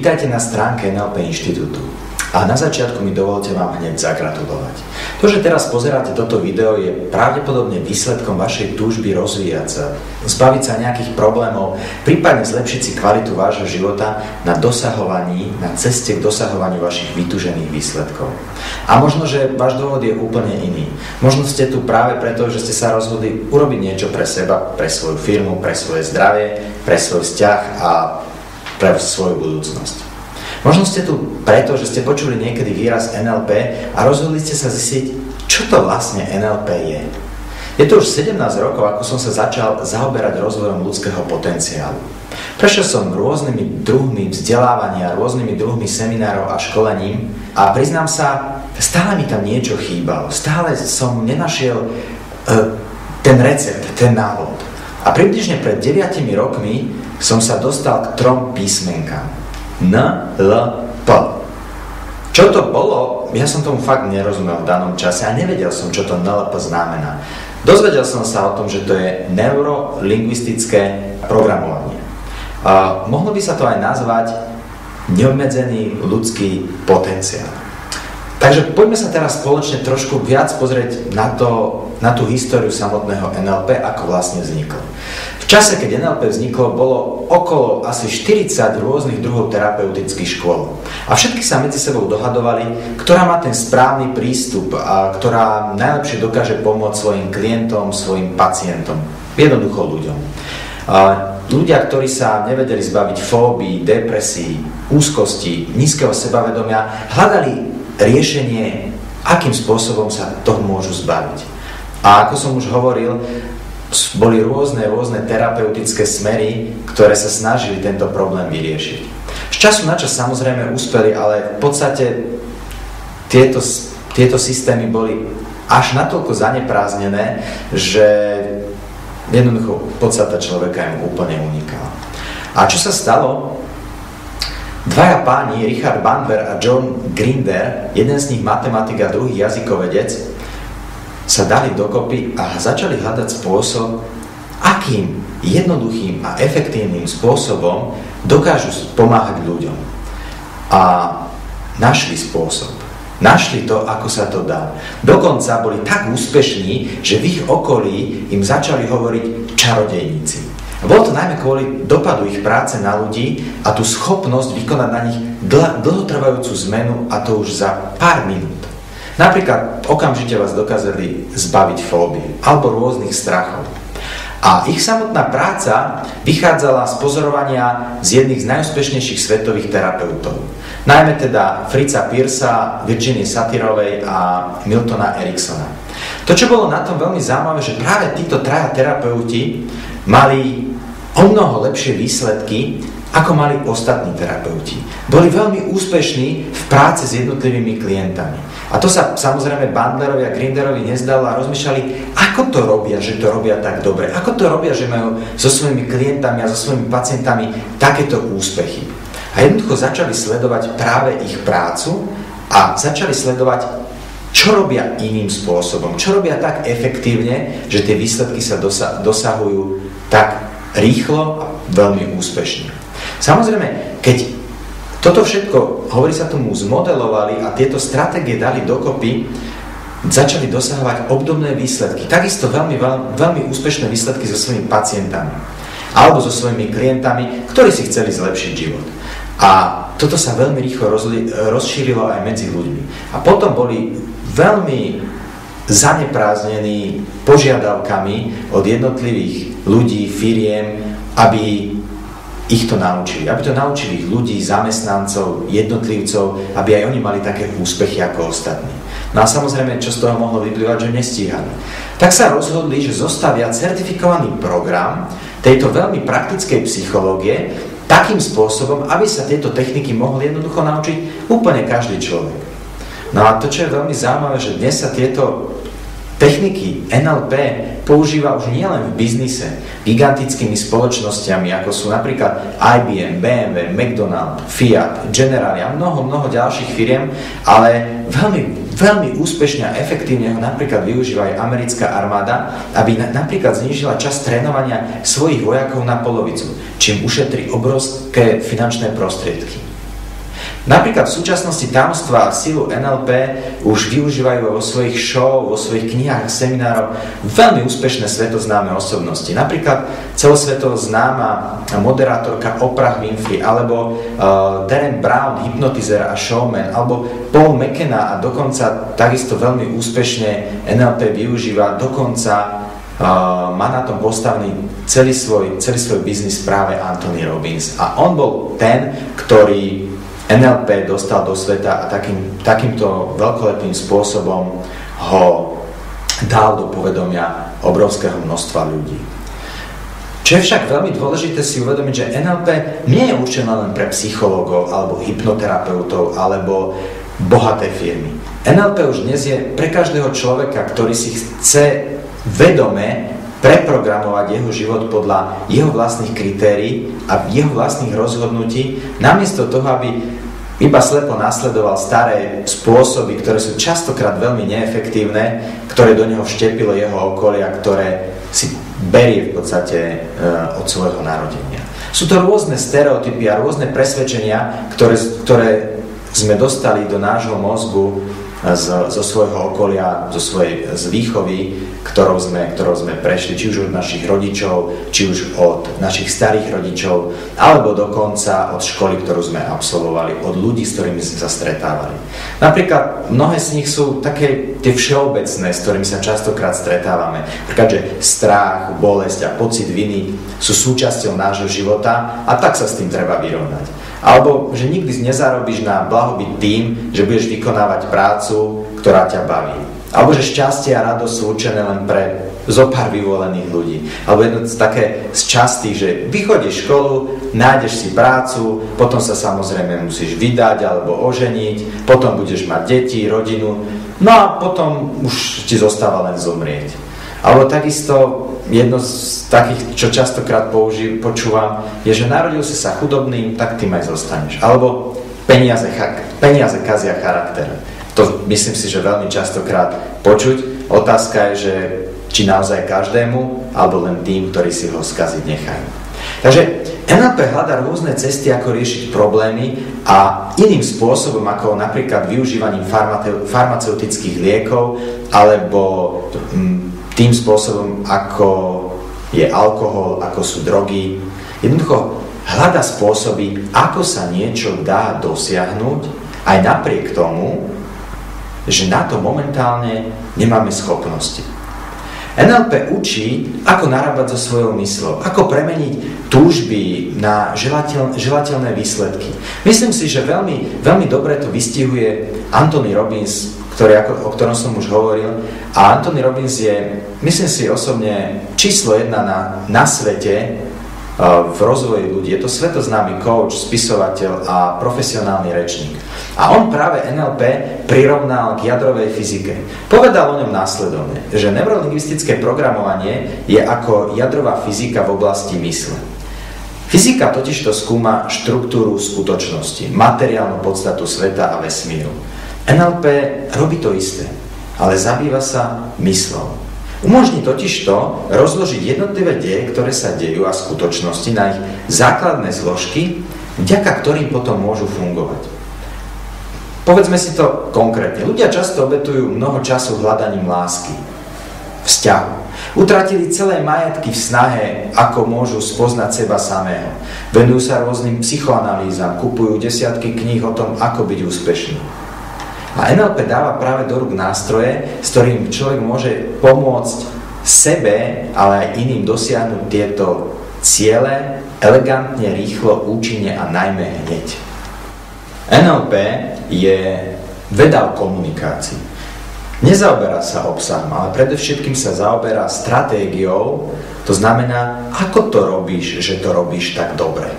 Vítajte na stránke NLP Inštitútu. A na začiatku mi dovolte vám hneď zagratulovať. To, že teraz pozeráte toto video, je pravdepodobne výsledkom vašej túžby rozvíjať sa, zbaviť sa nejakých problémov, prípadne zlepšiť si kvalitu vášho života na ceste k dosahovaniu vašich vytúžených výsledkov. A možno, že váš dôvod je úplne iný. Možno ste tu práve preto, že ste sa rozhodli urobiť niečo pre seba, pre svoju firmu, pre svoje zdravie, pre svoj vzťah a pre svoju budúcnosť. Možno ste tu preto, že ste počuli niekedy výraz NLP a rozhodli ste sa zistiť, čo to vlastne NLP je. Je to už 17 rokov, ako som sa začal zaoberať rozvojom ľudského potenciálu. Prešiel som rôznymi druhmi vzdelávania, rôznymi druhmi seminárov a školením a priznám sa, stále mi tam niečo chýbalo. Stále som nenašiel ten recept, ten návod. A približne pred 9 rokmi som sa dostal k 3 písmenkám. NLP. Čo to bolo? Ja som tomu fakt nerozumel v danom čase a nevedel som, čo to NLP znamená. Dozvedel som sa o tom, že to je neurolingvistické programovanie. Mohlo by sa to aj nazvať neobmedzený ľudský potenciál. Takže poďme sa teraz spoločne trošku viac pozrieť na tú históriu samotného NLP, ako vlastne vzniklo. V čase, keď NLP vzniklo, bolo okolo asi 40 rôznych druhov terapeutických škôl. A všetky sa medzi sebou dohadovali, ktorá má ten správny prístup a ktorá najlepšie dokáže pomôcť svojim klientom, svojim pacientom, jednoducho ľuďom. Ľudia, ktorí sa nevedeli zbaviť fóbií, depresí, úzkosti, nízkeho sebavedomia, hľadali riešenie, akým spôsobom sa toho môžu zbaviť. A ako som už hovoril, boli rôzne terapeutické smery, ktoré sa snažili tento problém vyriešiť. Z času na čas samozrejme úspeli, ale v podstate tieto systémy boli až natoľko zaneprázdnené, že jednoducho podstata človeka im úplne unikala. A čo sa stalo? Dvaja páni, Richard Bandler a John Grinder, jeden z nich matematik a druhý jazykovedec, sa dali dokopy a začali hľadať spôsob, akým jednoduchým a efektívnym spôsobom dokážu pomáhať ľuďom. A našli spôsob. Našli to, ako sa to dá. Dokonca boli tak úspešní, že v ich okolí im začali hovoriť čarodejníci. A bolo to najmä kvôli dopadu ich práce na ľudí a tú schopnosť vykonať na nich dlhotrvajúcu zmenu, a to už za pár minút. Napríklad okamžite vás dokázali zbaviť fóbie alebo rôznych strachov. A ich samotná práca vychádzala z pozorovania z jedných z najúspešnejších svetových terapeutov. Najmä teda Fritza Pearsa, Virginie Satirovej a Miltona Ericksona. To, čo bolo na tom veľmi zaujímavé, že práve títo traja terapeuti mali o mnoho lepšie výsledky, ako mali ostatní terapeuti. Boli veľmi úspešní v práci s jednotlivými klientami. A to sa samozrejme Bandlerovi a Grinderovi nezdalo a rozmýšľali, ako to robia, že to robia tak dobre. Ako to robia, že majú so svojimi klientami a so svojimi pacientami takéto úspechy. A jednoducho začali sledovať práve ich prácu a začali sledovať, čo robia iným spôsobom. Čo robia tak efektívne, že tie výsledky sa dosahujú tak rýchlo a veľmi úspešne. Samozrejme, keď toto všetko, hovorí sa tomu, zmodelovali a tieto stratégie dali dokopy, začali dosahovať obdobné výsledky. Takisto veľmi úspešné výsledky so svojimi pacientami alebo so svojimi klientami, ktorí si chceli zlepšiť život. A toto sa veľmi rýchlo rozšírilo aj medzi ľuďmi. A potom boli veľmi zaneprázdnení požiadavkami od jednotlivých ľudí, firiem, aby ich to naučili. Aby to naučili ľudí, zamestnancov, jednotlivcov, aby aj oni mali také úspechy ako ostatní. No a samozrejme, čo z toho mohlo vyplývať, že nestíhali. Tak sa rozhodli, že zostavia certifikovaný program tejto veľmi praktickej psychológie takým spôsobom, aby sa tieto techniky mohli jednoducho naučiť úplne každý človek. No a to, čo je veľmi zaujímavé, že dnes sa tieto techniky NLP používa už nielen v biznise gigantickými spoločnosťami, ako sú napríklad IBM, BMW, McDonald's, Fiat, Generali a mnoho ďalších firiem, ale veľmi úspešne a efektívne ho napríklad využíva aj americká armáda, aby napríklad znížila čas trénovania svojich vojakov na polovicu, čím ušetrí obrovské finančné prostriedky. Napríklad v súčasnosti tajomstvá a silu NLP už využívajú vo svojich show, vo svojich knihách, seminároch veľmi úspešné svetoznáme osobnosti. Napríklad celosvetovo známa moderátorka Oprah Winfrey, alebo Darren Brown, hypnotizer a showman, alebo Paul McKenna, a dokonca takisto veľmi úspešne NLP využíva, dokonca má na tom postavený celý svoj biznis práve Anthony Robbins. A on bol ten, ktorý NLP dostal do sveta a takýmto veľkolepým spôsobom ho dal do povedomia obrovského množstva ľudí. Čo je však veľmi dôležité si uvedomiť, že NLP nie je určené len pre psychológov alebo hypnoterapeutov alebo bohaté firmy. NLP už dnes je pre každého človeka, ktorý si chce vedome preprogramovať jeho život podľa jeho vlastných kritérií a jeho vlastných rozhodnutí, namiesto toho, aby iba slepo nasledoval staré spôsoby, ktoré sú častokrát veľmi neefektívne, ktoré do neho vštepilo jeho okolia, ktoré si berie v podstate od svojho narodenia. Sú to rôzne stereotypy a rôzne presvedčenia, ktoré sme dostali do nášho mozgu zo svojho okolia, z výchovy, ktorou sme prešli, či už od našich rodičov, či už od našich starých rodičov, alebo dokonca od školy, ktorú sme absolvovali, od ľudí, s ktorými sme sa stretávali. Napríklad mnohé z nich sú také tie všeobecné, s ktorými sa častokrát stretávame. Napríklad, že strach, bolesť a pocit viny sú súčasťou nášho života a tak sa s tým treba vyrovnať. Alebo, že nikdy nezarobíš na blahobyt tým, že budeš vykonávať prácu, ktorá ťa baví. Alebo, že šťastie a radosť sú určené len pre zopár vyvolených ľudí. Alebo jedno také z častých, že vychodíš školu, nájdeš si prácu, potom sa samozrejme musíš vydať alebo oženiť, potom budeš mať deti, rodinu, no a potom už ti zostáva len zomrieť. Alebo takisto jedno z takých, čo častokrát počúvam, je, že narodil si sa chudobným, tak tým aj zostaneš. Alebo peniaze kazia charakter. To myslím si, že veľmi častokrát počuť. Otázka je, že či naozaj každému, alebo len tým, ktorí si ho skaziť nechajú. Takže NLP hľadá rôzne cesty, ako riešiť problémy a iným spôsobom, ako napríklad využívaním farmaceutických liekov, alebo tým spôsobom, ako je alkohol, ako sú drogy. Jednoducho hľada spôsoby, ako sa niečo dá dosiahnuť, aj napriek tomu, že na to momentálne nemáme schopnosti. NLP učí, ako narábať so svojou myslou, ako premeniť túžby na želateľné výsledky. Myslím si, že veľmi, veľmi dobre to vystihuje Anthony Robbins, o ktorom som už hovoril. A Anthony Robbins je, myslím si osobne, číslo 1 na svete v rozvoji ľudí. Je to svetoznámy coach, spisovateľ a profesionálny rečník. A on práve NLP prirovnal k jadrovej fyzike. Povedal o ňom následovne, že neurolingvistické programovanie je ako jadrová fyzika v oblasti mysle. Fyzika totižto skúma štruktúru skutočnosti, materiálnu podstatu sveta a vesmíru. NLP robí to isté, ale zabýva sa myslou. Umožní totižto rozložiť jednotlivé deje, ktoré sa dejú a skutočnosti na ich základné zložky, vďaka ktorým potom môžu fungovať. Povedzme si to konkrétne. Ľudia často obetujú mnoho času hľadaním lásky, vzťahu. Utratili celé majetky v snahe, ako môžu spoznať seba samého. Venujú sa rôznym psychoanalýzam, kupujú desiatky kníh o tom, ako byť úspešný. A NLP dáva práve do rúk nástroje, s ktorým človek môže pomôcť sebe, ale aj iným dosiahnuť tieto ciele elegantne, rýchlo, účinne a najmä hneď. NLP je veda o komunikácii. Nezaoberá sa obsahom, ale predovšetkým sa zaoberá stratégiou, to znamená, ako to robíš, že to robíš tak dobre.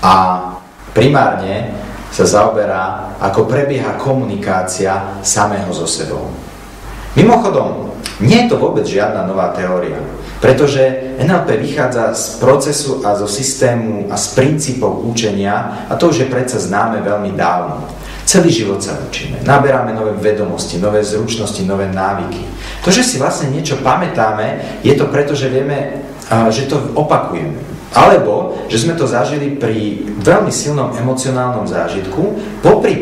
A primárne sa zaoberá, ako prebieha komunikácia samého so sebou. Mimochodom, nie je to vôbec žiadna nová teória, pretože NLP vychádza z procesu a zo systému a z princípov učenia, a to už je predsa známe veľmi dávno. Celý život sa učíme, naberáme nové vedomosti, nové zručnosti, nové návyky. To, že si vlastne niečo pamätáme, je to preto, že vieme, že to opakujeme. Alebo, že sme to zažili pri veľmi silnom emocionálnom zážitku, poprípade